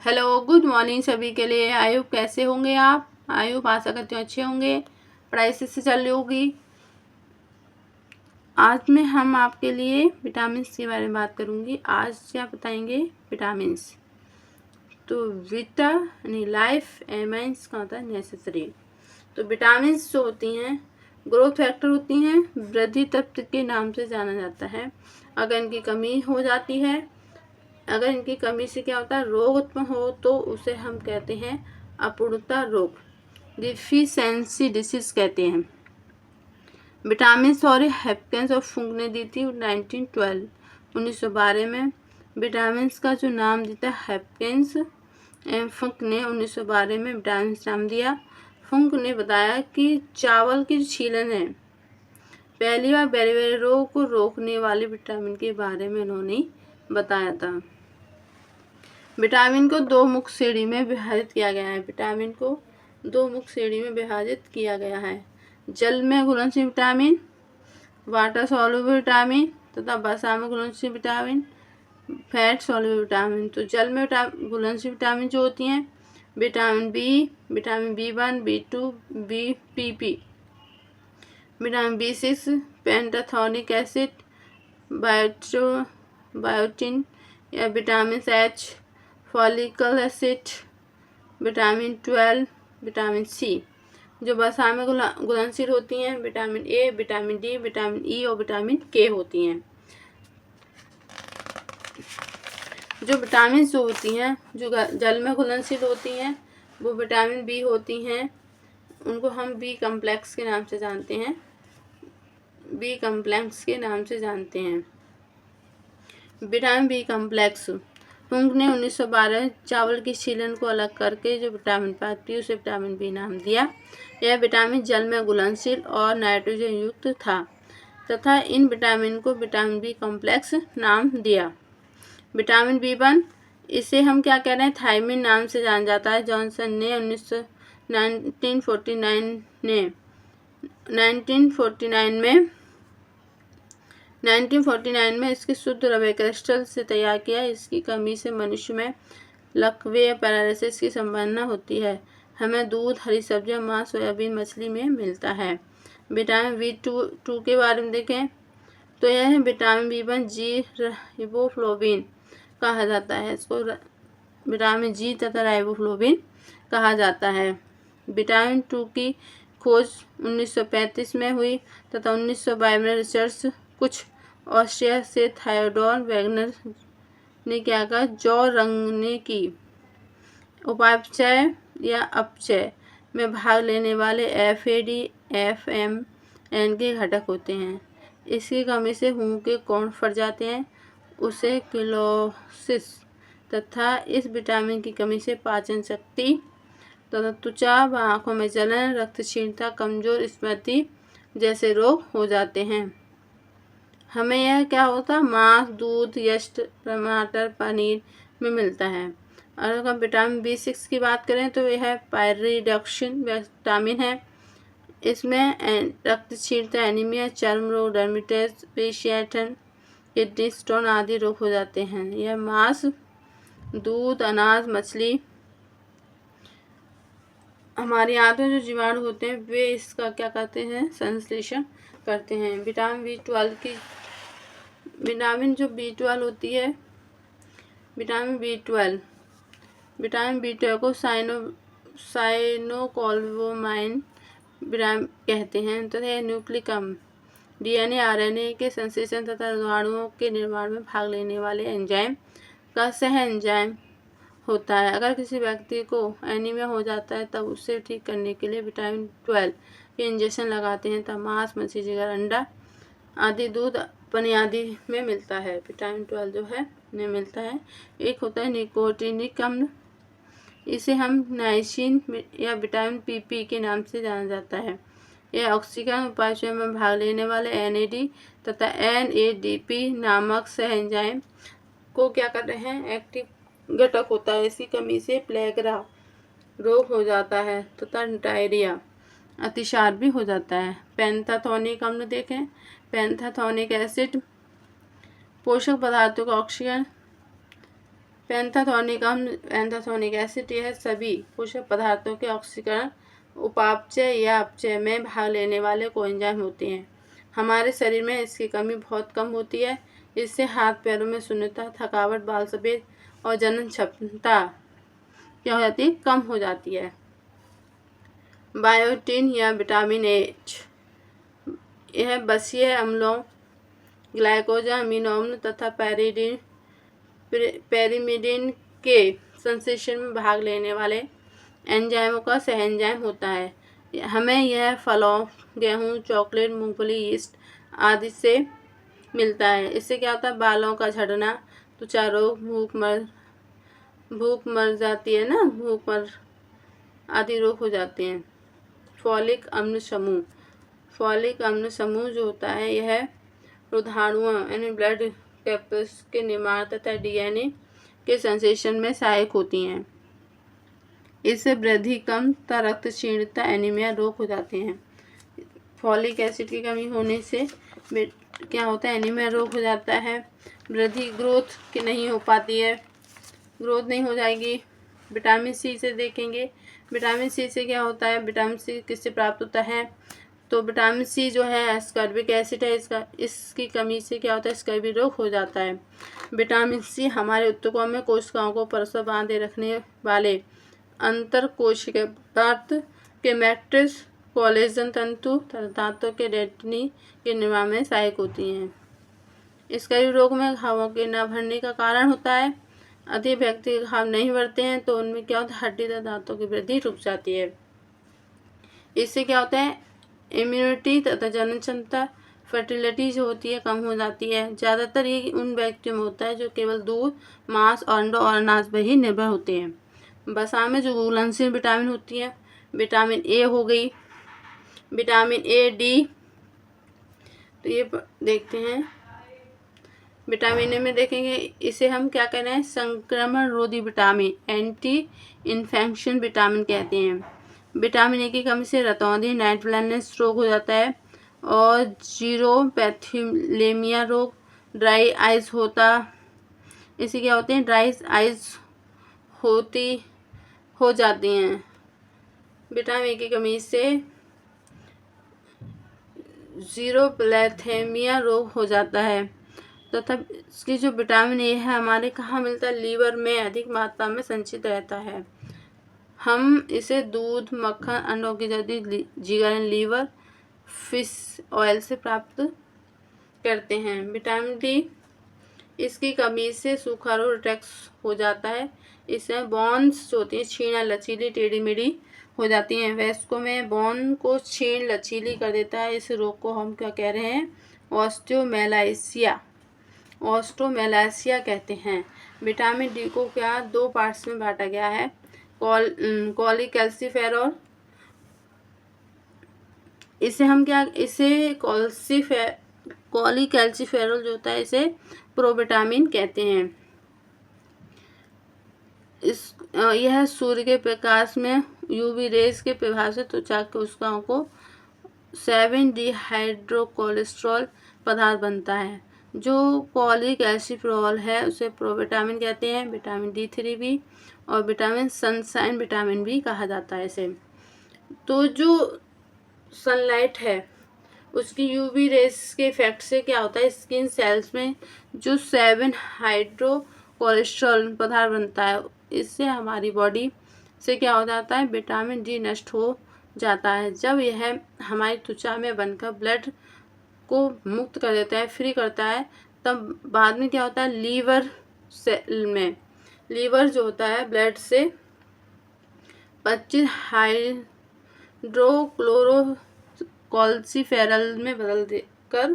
Hello, good morning सभी के लिए। आई होप कैसे होंगे आप। आई होप आशा करती हूँ अच्छे होंगे, पढ़ाई से चल रही होगी। आज में हम आपके लिए विटामिन के बारे में बात करूँगी। आज क्या बताएंगे विटामिन। तो विटा यानी लाइफ, एमाइंस का होता है नेसेसरी। तो विटामिन जो होती हैं ग्रोथ फैक्टर होती हैं, वृद्धि तत्व के नाम से जाना जाता है। अगर इनकी कमी हो जाती है, अगर इनकी कमी से क्या होता है रोग उत्पन्न हो, तो उसे हम कहते हैं अपूर्णता रोग, डिफिशियंसी डिसीज कहते हैं। विटामिन और हेपकेंस और फुंक ने दी थी 1912 में। विटामिन का जो नाम देता है हेपकेंस एवं फुंक ने 1912 में विटामिन नाम दिया। फुंक ने बताया कि चावल की छीलन है, पहली बार बेरे रोग को रोकने वाले विटामिन के बारे में उन्होंने बताया था। विटामिन को दो मुख्य श्रेणी में विभाजित किया गया है। विटामिन को दो मुख्य श्रेणी में विभाजित किया गया है। जल में घुलनशील विटामिन, वाटर सॉल्युबल विटामिन, तथा वसा में घुलनशील विटामिन, फैट सॉल्युबल विटामिन। तो जल में घुलनशील विटामिन जो होती हैं vitamin B, vitamin B1, B2, PP, vitamin B6, pantothenic acid, biotin या vitamin H, follicle acid, vitamin 12, vitamin C। जो वसा में घुलनशील होती हैं vitamin A, vitamin D, vitamin E और विटामिन K होती हैं। जो विटामिन जो होती हैं जो जल में घुलनशील होती हैं वो विटामिन B होती हैं, उनको हम B कम्प्लेक्स के नाम से जानते हैं। B कम्प्लेक्स के नाम से जानते हैं। विटामिन B कम्प्लेक्स फुंक ने 1912 चावल की छीलन को अलग करके जो विटामिन पाती है उसे विटामिन B नाम दिया। यह विटामिन जल में घुलनशील और नाइट्रोजन युक्त था तथा इन विटामिन को विटामिन B कम्प्लेक्स नाम दिया। विटामिन B1, इसे हम क्या कह रहे हैं थायमिन नाम से जाना जाता है। जॉनसन ने 1949 में इसकी शुद्ध रवे क्रिस्टल से तैयार किया। इसकी कमी से मनुष्य में लकवे या पैरालिसिस की संभावना होती है। हमें दूध, हरी सब्जियां, मांस, सोयाबीन, मछली में मिलता है। विटामिन B2 के बारे में देखें तो यह है विटामिन B1 जी राइबोफ्लोविन कहा जाता है। इसको विटामिन जी तथा राइबोफ्लोविन कहा जाता है। विटामिन 2 की खोज 1935 में हुई तथा 1922 में रिसर्च कुछ ऑस्ट्रिया से थायोडोर वैगनर ने क्या कहा, जौ रंगने की उपापचय या अपचय में भाग लेने वाले FAD, FMN के घटक होते हैं। इसकी कमी से मुंह के कोण फट जाते हैं, उसे किलोसिस तथा इस विटामिन की कमी से पाचन शक्ति तथा त्वचा व आँखों में जलन, रक्तहीनता, कमजोर स्मृति जैसे रोग हो जाते हैं। हमें यह क्या होता मांस, दूध, यस्ट, टमाटर, पनीर में मिलता है। और अगर विटामिन B6 की बात करें तो यह पायरिडक्शन विटामिन है। इसमें रक्तहीनता, एनीमिया, चर्म रोग, डर्मेटाइटिस, पेशियन, किडनी स्टोन आदि रोग हो जाते हैं। यह मांस, दूध, अनाज, मछली, हमारी आंतों में जो जीवाणु होते हैं वे इसका क्या करते हैं संश्लेषण करते हैं। विटामिन B12 की विटामिन जो B12 होती है विटामिन B12 को साइनोकोल्वोमाइन कहते हैं तथा यह न्यूक्लिक DNA RNA के संश्लेषण तथा रोगाणुओं के निर्माण में भाग लेने वाले एंजाइम का सह एंजाइम होता है। अगर किसी व्यक्ति को एनीमिया हो जाता है तब उसे ठीक करने के लिए विटामिन 12 के इंजेक्शन लगाते हैं। तब मांस, मछली, जिगर, अंडा आदि, दूध, पनीर आदि में मिलता है। विटामिन 12 जो है में मिलता है। एक होता है निकोटिनिक अम्ल, इसे हम नाइसिन या विटामिन PP के नाम से जाना जाता है। यह ऑक्सीजन उपापचय में भाग लेने वाले NAD तथा NADP नामक सह एंजाइम को क्या कर रहे हैं एक्टिव घटक होता है। इसकी कमी से प्लेगरा रोग हो जाता है तथा डायरिया, अतिसार भी हो जाता है। पेंटाथोनिक अम्ल देखें, पेंटाथोनिक एसिड पोषक पदार्थों का ऑक्सीजन पेंटाथोनिक अम्ल पेंटाथोनिक एसिड यह सभी पोषक पदार्थों के ऑक्सीकरण उपापचय या अपचय में भाग लेने वाले कोएंजाइम होते हैं। हमारे शरीर में इसकी कमी बहुत कम होती है। इससे हाथ पैरों में शून्यता, थकावट, बाल सफेद और जनन क्षमता क्या हो जाती है, कम हो जाती है। बायोटिन या विटामिन एच यह बसीय अम्लों, ग्लाइकोजन, अमीनो अम्ल तथा पेरिमिडिन के संश्लेषण में भाग लेने वाले एंजाइमों का सहएंजाइम होता है। हमें यह फलों, गेहूं, चॉकलेट, मूंगफली, यीस्ट आदि से मिलता है। इससे क्या होता है, बालों का झड़ना, त्वचा रोग, भूख मर जाती है ना, भूख मर आदि रोग हो जाते हैं। फॉलिक अम्ल समूह जो होता है यह रोधाणुओं यानी ब्लड कैप्सूल्स के निर्माण तथा डीएनए के संश्लेषण में सहायक होती हैं। इससे वृद्धि कम तथा रक्त क्षीणता, एनीमिया रोग हो जाते हैं। फॉलिक एसिड की कमी होने से क्या होता है, एनीमिया रोग हो जाता है। वृद्धि ग्रोथ नहीं हो पाती है, ग्रोथ नहीं हो जाएगी। विटामिन सी से देखेंगे, विटामिन सी से क्या होता है, विटामिन सी किससे प्राप्त होता है, तो विटामिन सी जो है एस्कॉर्बिक एसिड है, इसकी कमी से क्या होता है, स्कर्वी रोग हो जाता है। विटामिन सी हमारे ऊतकों में कोशिकाओं को परस्पर बांधे रखने वाले अंतर कोशिकीय पदार्थ के मैट्रिक्स, कोलेजन तंतु तथा दांतों के रेटिनी के निर्माण में सहायक होती हैं। स्कर्वी रोग में घावों के न भरने का कारण होता है। अधिक व्यक्ति घाव नहीं भरते हैं तो उनमें क्या होता है, हड्डी तथा दांतों की वृद्धि रुक जाती है। इससे क्या होता है, इम्यूनिटी तथा जनन क्षमता, फर्टिलिटी जो होती है कम हो जाती है। ज़्यादातर ये उन व्यक्तियों में होता है जो केवल दूध, मांस, अंडों और अनाज पर ही निर्भर होते हैं। वसा में जो घुलनशील विटामिन होती है, विटामिन ए हो गई, विटामिन ए, डी, तो ये देखते हैं। विटामिन ए में देखेंगे, इसे हम क्या कह रहे हैं, संक्रमण रोधी विटामिन, एंटी इन्फेक्शन विटामिन कहते हैं। विटामिन ए की कमी से रतौंधी, नाइट ब्लाइंडनेस रोग हो जाता है और जीरोपैथीलेमिया रोग, ड्राई आइज होता, इसे क्या होते हैं, ड्राई आइज हो जाती हैं। विटामिन ए की कमी से जीरोपैथीलेमिया रोग हो जाता है। तथा इसकी जो विटामिन ए है हमारे कहाँ मिलता है, लीवर में अधिक मात्रा में संचित रहता है। हम इसे दूध, मक्खन, अंडों की जर्दी, जिगर, लीवर, फिश ऑयल से प्राप्त करते हैं। विटामिन डी, इसकी कमी से सूखा रोग अटैक्स हो जाता है। इसमें बोन्स जो होती है छीण लचीली, टेढ़ी मेढ़ी हो जाती हैं। वयस्कों में बोन को छीण लचीली कर देता है। इस रोग को हम क्या कह रहे हैं, ऑस्टियोमेलासिया कहते हैं। विटामिन डी को क्या 2 पार्ट्स में बांटा गया है, कॉलीकैल्सिफेरॉल, इसे हम क्या, इसे कॉलीकैल्सिफेरॉल जो होता है इसे प्रोविटामिन कहते हैं। यह सूर्य के प्रकाश में यूवी रेज के प्रभाव से त्वचा कोशिकाओं को 7-डिहाइड्रोकोलेस्ट्रॉल पदार्थ बनता है। जो कॉलीकैल्सिफेरॉल है उसे प्रोविटामिन कहते हैं। विटामिन D3 भी और विटामिन सनशाइन विटामिन भी कहा जाता है इसे। तो जो सनलाइट है उसकी यूवी रेस के इफेक्ट से क्या होता है, स्किन सेल्स में जो 7-हाइड्रोकोलेस्ट्रॉल पदार्थ बनता है, इससे हमारी बॉडी से क्या हो जाता है, विटामिन डी नष्ट हो जाता है। जब यह हमारी त्वचा में बनकर ब्लड को मुक्त कर देता है, फ्री करता है, तब बाद में क्या होता है, लीवर जो होता है ब्लड से 25-हाइड्रोक्लोरोकॉल्सिफेरॉल में बदल देकर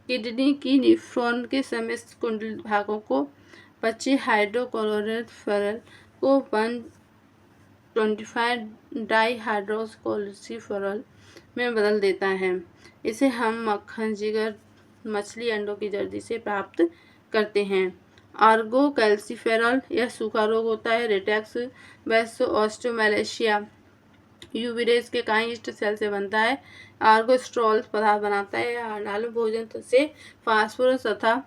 किडनी की निफ्रॉन के समस्त कुंडलित भागों को 25-हाइड्रोक्लोरोफेरॉल को 125-डाईहाइड्रोक्लोरोफेरॉल में बदल देता है। इसे हम मक्खन, जिगर, मछली, अंडों की जर्दी से प्राप्त करते हैं। आर्गोकैल्सिफेरॉल यह सूखा रोग होता है। रेटेक्स वेस्ट ऑस्टियोमेलासिया यूवी रेज के कई ईस्ट सेल से बनता है। आर्गोस्ट्रॉल पदार्थ बनाता है। अनाल भोजन से फास्फोरस तथा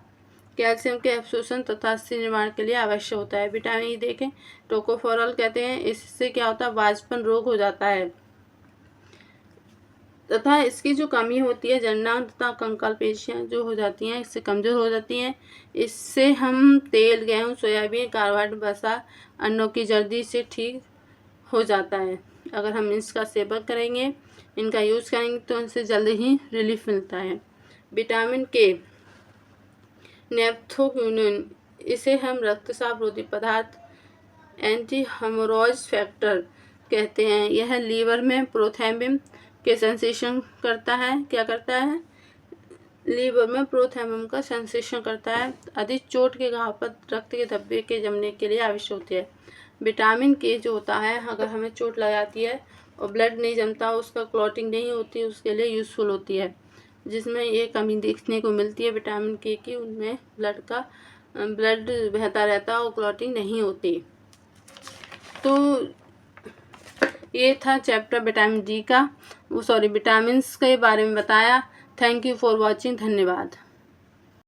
कैल्शियम के अवशोषण तथा अस्थि निर्माण के लिए आवश्यक होता है। विटामिन ई देखें, टोकोफेरोल कहते हैं, इससे क्या होता है, वाजपन रोग हो जाता है तथा इसकी जो कमी होती है, जननांग तथा कंकाल पेशियाँ जो हो जाती हैं, इससे कमज़ोर हो जाती हैं। इससे हम तेल, गेहूँ, सोयाबीन, कार्बोहाइड्रेट, वसा, अन्नों की जर्दी से ठीक हो जाता है। अगर हम इसका सेवन करेंगे, इनका यूज़ करेंगे तो इनसे जल्द ही रिलीफ मिलता है। विटामिन के, नेप्थोक्विनोन, इसे हम रक्तस्राव रोधी पदार्थ, एंटी हेमोरॉयड फैक्टर कहते हैं। यह लीवर में प्रोथैम्बियम के सेंसेशन करता है। क्या करता है? लीवर में प्रोथैम्बियम का सेंसेशन करता है। अधिक चोट के घाव पर रक्त के धब्बे के जमने के लिए आवश्यक होती है। विटामिन के जो होता है, अगर हमें चोट लग जाती है और ब्लड नहीं जमता, उसका क्लॉटिंग नहीं होती, उसके लिए यूज़फुल होती है। जिसमें ये कमी देखने को मिलती है विटामिन के की, उनमें ब्लड बहता रहता है और क्लॉटिंग नहीं होती। तो ये था चैप्टर विटामिन डी का, विटामिन्स के बारे में बताया। Thank you for watching. धन्यवाद।